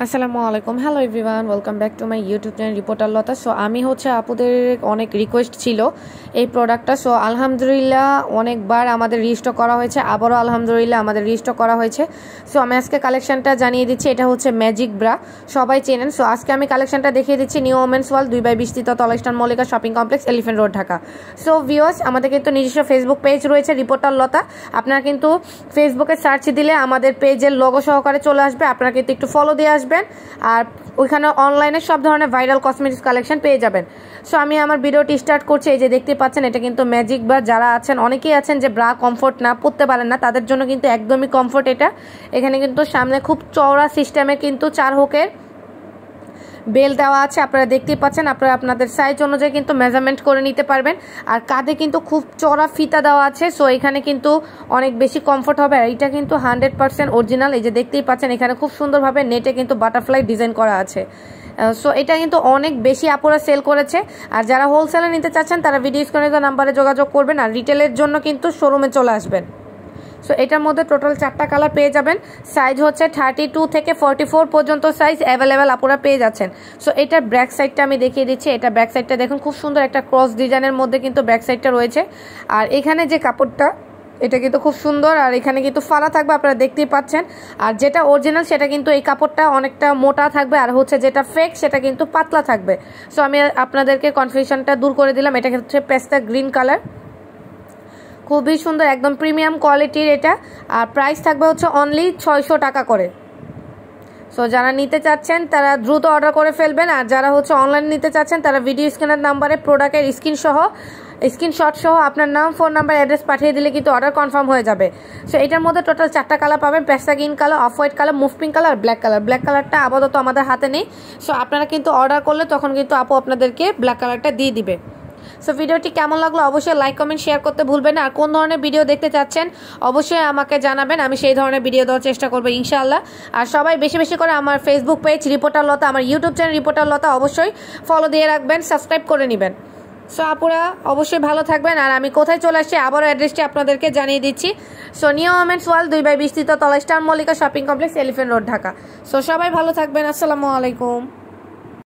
আসসালামু আলাইকুম, hello everyone, welcome back to my YouTube channel reporter Lata. So আমি আপুদের অনেক রিকোয়েস্ট ছিল এই প্রোডাক্টটা। সো আলহামদুলিল্লাহ অনেকবার আমাদের রিস্টক করা হয়েছে, আবারও আলহামদুলিল্লাহ আমাদের রিস্টক করা হয়েছে। সো আমি আজকে কালেকশনটা জানিয়ে দিচ্ছি। এটা হচ্ছে ম্যাজিক ব্রা, সবাই চেনেন। সো আজকে আমি কালেকশনটা দেখিয়ে দিচ্ছি নিউ ওমেন্স ওয়ার্ল্ড 2/20 তলা eastern Mallika shopping complex, elephant road, Dhaka. So viewers, আমাদের কিন্তু নিজস্ব ফেসবুক পেজ রয়েছে রিপোর্টার লতা। আপনারা কিন্তু ফেসবুকে সার্চ দিলে আমাদের পেজের লোগো সহকারে চলে আসবে, আপনারা কিন্তু একটু ফলো দিয়ে আসবেন। আর ওইখানে অনলাইনে সব ধরনের ভাইরাল কসমেটিক্স কালেকশন পেয়ে যাবেন। সো আমি আমার ভিডিওটি স্টার্ট করছি। এই যে দেখতে পাচ্ছেন, এটা কিন্তু ম্যাজিক ব্রা। যারা আছেন, অনেকেই আছেন যে ব্রা কমফোর্ট না পরতে পারেন না, তাদের জন্য কিন্তু একদমই কমফোর্ট এটা। এখানে কিন্তু সামনে খুব চওড়া সিস্টেমে কিন্তু 4 হুকের বেল দেওয়া আছে, আপনারা দেখতেই পাচ্ছেন। আপনারা আপনাদের সাইজ অনুযায়ী কিন্তু মেজারমেন্ট করে নিতে পারবেন। আর কাঁধে কিন্তু খুব চওড়া ফিতা দেওয়া আছে, সো এখানে কিন্তু অনেক বেশি কমফোর্ট হবে। আর এটা কিন্তু 100% অরিজিনাল। এই যে দেখতেই পাচ্ছেন, এখানে খুব সুন্দরভাবে নেটে কিন্তু বাটারফ্লাই ডিজাইন করা আছে। সো এটা কিন্তু অনেক বেশি আপুরা সেল করেছে। আর যারা হোলসেলে নিতে চাচ্ছেন তারা ভিডিও স্ক্রিনে দেওয়া নাম্বারে যোগাযোগ করবেন। আর রিটেলের জন্য কিন্তু শোরুমে চলে আসবেন। সো এটার মধ্যে টোটাল 4টা কালার পেয়ে যাবেন। সাইজ হচ্ছে 32 থেকে 44 পর্যন্ত সাইজ অ্যাভেলেবেল আপুরা পেয়ে যাচ্ছেন। সো এটার ব্যাক সাইডটা আমি দেখিয়ে দিচ্ছি। এটা ব্যাক সাইডটা দেখুন, খুব সুন্দর একটা ক্রস ডিজাইনের মধ্যে কিন্তু ব্যাক সাইডটা রয়েছে। আর এখানে যে কাপড়টা, এটা কিন্তু খুব সুন্দর। আর এখানে কিন্তু ফাড়া থাকবে, আপনারা দেখতেই পাচ্ছেন। আর যেটা অরিজিনাল সেটা কিন্তু এই কাপড়টা অনেকটা মোটা থাকবে, আর হচ্ছে যেটা ফেক সেটা কিন্তু পাতলা থাকবে। সো আমি আপনাদেরকে কনফিউশনটা দূর করে দিলাম। এটা হচ্ছে পেস্তা গ্রিন কালার, খুবই সুন্দর, একদম প্রিমিয়াম কোয়ালিটির এটা। আর প্রাইস থাকবে হচ্ছে অনলি 600 টাকা করে। সো যারা নিতে চাচ্ছেন তারা দ্রুত অর্ডার করে ফেলবেন। আর যারা হচ্ছে অনলাইন নিতে চাচ্ছেন তারা ভিডিও স্ক্রিনের নাম্বারে প্রোডাক্টের স্ক্রিনশট সহ আপনার নাম, ফোন নাম্বার, অ্যাড্রেস পাঠিয়ে দিলে কিন্তু অর্ডার কনফার্ম হয়ে যাবে। সো এটার মধ্যে টোটাল 4টা কালার পাবেন, পেস্তা green colour, off white colour, move pink colour, black colour. Black কালারটা আপাতত আমাদের হাতে নেই। সো আপনারা কিন্তু অর্ডার করলে তখন কিন্তু আপু আপনাদেরকে ব্ল্যাক কালারটা দিয়ে দিবে। সো ভিডিওটি কেমন লাগলো অবশ্যই লাইক, কমেন্ট, শেয়ার করতে ভুলবেন না। আর কোন ধরনের ভিডিও দেখতে চাচ্ছেন অবশ্যই আমাকে জানাবেন, আমি সেই ধরনের ভিডিও দেওয়ার চেষ্টা করবো ইনশাআল্লাহ। আর সবাই বেশি বেশি করে আমার ফেসবুক পেজ রিপোর্টার লতা, আমার ইউটিউব চ্যানেল রিপোর্টার লতা অবশ্যই ফলো দিয়ে রাখবেন, সাবস্ক্রাইব করে নেবেন। সো আপুরা অবশ্যই ভালো থাকবেন। আর আমি কোথায় চলে আসছি আবারও অ্যাড্রেসটি আপনাদেরকে জানিয়ে দিচ্ছি। সো নিউ ওমেন্স ওয়ার্ল্ড 2/20 তলা eastern Mallika shopping complex, elephant road, Dhaka. So সবাই ভালো থাকবেন। আসসালামু আলাইকুম।